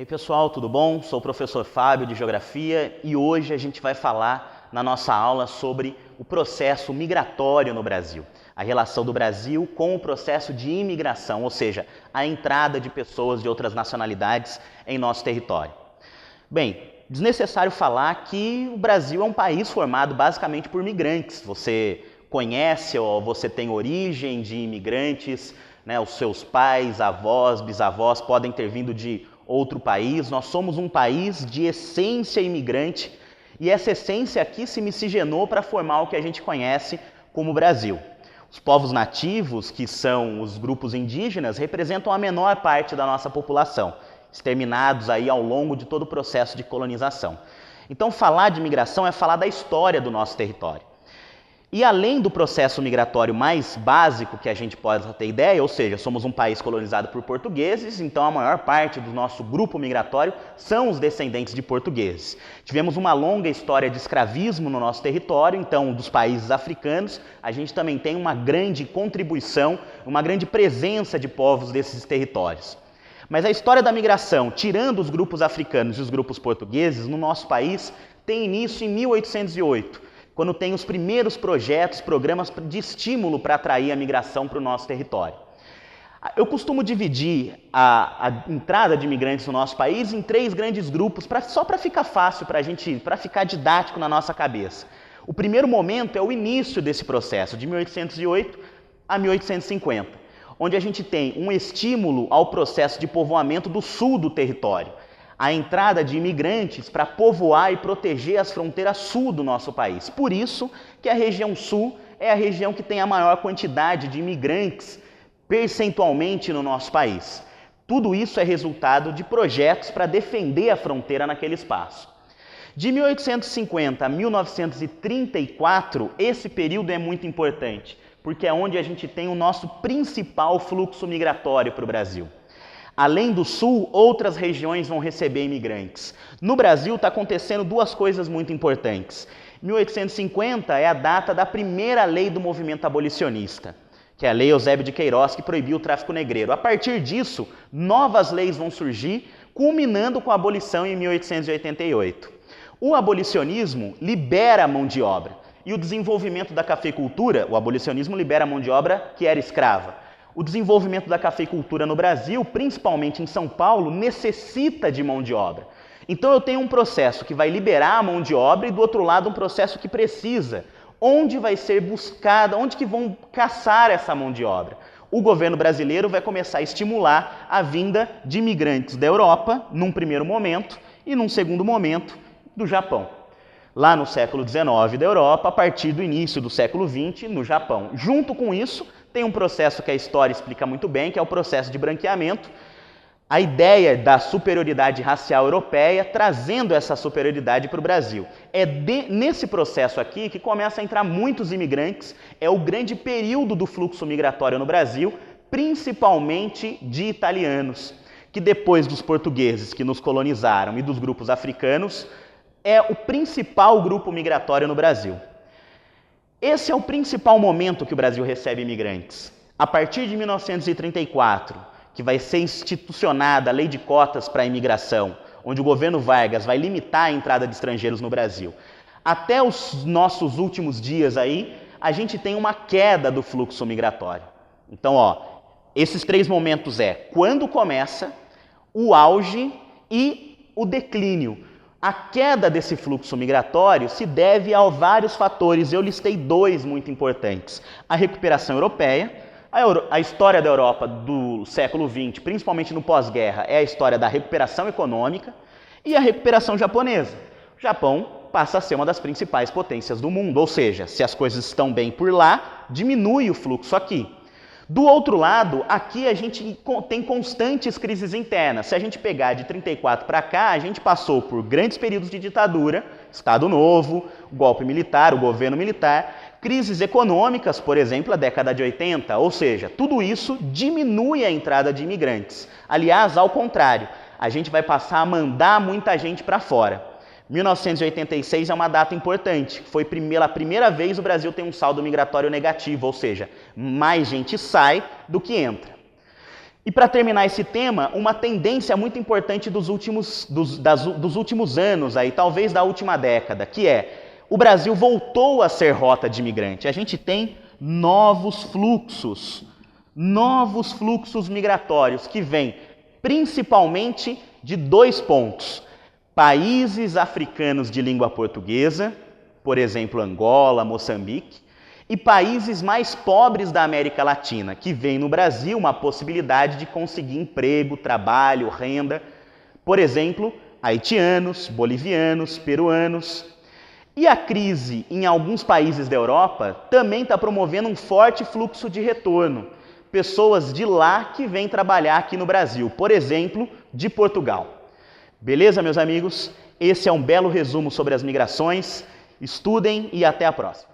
Aí pessoal, tudo bom? Sou o professor Fábio de Geografia e hoje a gente vai falar na nossa aula sobre o processo migratório no Brasil. A relação do Brasil com o processo de imigração, ou seja, a entrada de pessoas de outras nacionalidades em nosso território. Bem, desnecessário falar que o Brasil é um país formado basicamente por migrantes. Você conhece ou você tem origem de imigrantes, né? Os seus pais, avós, bisavós podem ter vindo de outro país. Nós somos um país de essência imigrante e essa essência aqui se miscigenou para formar o que a gente conhece como Brasil. Os povos nativos, que são os grupos indígenas, representam a menor parte da nossa população, exterminados aí ao longo de todo o processo de colonização. Então, falar de migração é falar da história do nosso território. E além do processo migratório mais básico que a gente pode ter ideia, ou seja, somos um país colonizado por portugueses, então a maior parte do nosso grupo migratório são os descendentes de portugueses. Tivemos uma longa história de escravismo no nosso território, então dos países africanos, a gente também tem uma grande contribuição, uma grande presença de povos desses territórios. Mas a história da migração, tirando os grupos africanos e os grupos portugueses, no nosso país, tem início em 1808. Quando tem os primeiros projetos, programas de estímulo para atrair a migração para o nosso território. Eu costumo dividir a entrada de imigrantes no nosso país em três grandes grupos, só para ficar fácil para ficar didático na nossa cabeça. O primeiro momento é o início desse processo, de 1808 a 1850, onde a gente tem um estímulo ao processo de povoamento do sul do território. A entrada de imigrantes para povoar e proteger as fronteiras sul do nosso país. Por isso que a região sul é a região que tem a maior quantidade de imigrantes percentualmente no nosso país. Tudo isso é resultado de projetos para defender a fronteira naquele espaço. De 1850 a 1934, esse período é muito importante, porque é onde a gente tem o nosso principal fluxo migratório para o Brasil. Além do sul, outras regiões vão receber imigrantes. No Brasil está acontecendo duas coisas muito importantes. 1850 é a data da primeira lei do movimento abolicionista, que é a Lei Eusébio de Queiroz, que proibiu o tráfico negreiro. A partir disso, novas leis vão surgir, culminando com a abolição em 1888. O abolicionismo libera a mão de obra e o desenvolvimento da cafeicultura, o abolicionismo libera a mão de obra que era escrava. O desenvolvimento da cafeicultura no Brasil, principalmente em São Paulo, necessita de mão de obra. Então eu tenho um processo que vai liberar a mão de obra e do outro lado um processo que precisa. Onde vai ser buscada, onde que vão caçar essa mão de obra? O governo brasileiro vai começar a estimular a vinda de imigrantes da Europa, num primeiro momento, e num segundo momento, do Japão. Lá no século XIX da Europa, a partir do início do século XX, no Japão. Junto com isso, tem um processo que a história explica muito bem, que é o processo de branqueamento. A ideia da superioridade racial europeia, trazendo essa superioridade para o Brasil. É nesse processo aqui que começa a entrar muitos imigrantes, é o grande período do fluxo migratório no Brasil, principalmente de italianos, que depois dos portugueses que nos colonizaram e dos grupos africanos, é o principal grupo migratório no Brasil. Esse é o principal momento que o Brasil recebe imigrantes. A partir de 1934, que vai ser institucionada a lei de cotas para a imigração, onde o governo Vargas vai limitar a entrada de estrangeiros no Brasil. Até os nossos últimos dias aí, a gente tem uma queda do fluxo migratório. Então, esses três momentos quando começa, o auge e o declínio. A queda desse fluxo migratório se deve a vários fatores, eu listei dois muito importantes. A recuperação europeia, a história da Europa do século XX, principalmente no pós-guerra, é a história da recuperação econômica, e a recuperação japonesa. O Japão passa a ser uma das principais potências do mundo, ou seja, se as coisas estão bem por lá, diminui o fluxo aqui. Do outro lado, aqui a gente tem constantes crises internas. Se a gente pegar de 34 para cá, a gente passou por grandes períodos de ditadura, Estado Novo, golpe militar, o governo militar, crises econômicas, por exemplo, a década de 80, ou seja, tudo isso diminui a entrada de imigrantes. Aliás, ao contrário, a gente vai passar a mandar muita gente para fora. 1986 é uma data importante. Foi pela primeira vez o Brasil tem um saldo migratório negativo, ou seja, mais gente sai do que entra. E para terminar esse tema, uma tendência muito importante dos últimos anos, aí, talvez da última década, que é o Brasil voltou a ser rota de imigrante. A gente tem novos fluxos migratórios que vêm principalmente de 2 pontos. Países africanos de língua portuguesa, por exemplo, Angola, Moçambique, e países mais pobres da América Latina, que veem no Brasil uma possibilidade de conseguir emprego, trabalho, renda, por exemplo, haitianos, bolivianos, peruanos. E a crise em alguns países da Europa também está promovendo um forte fluxo de retorno. Pessoas de lá que vêm trabalhar aqui no Brasil, por exemplo, de Portugal. Beleza, meus amigos? Esse é um belo resumo sobre as migrações. Estudem e até a próxima.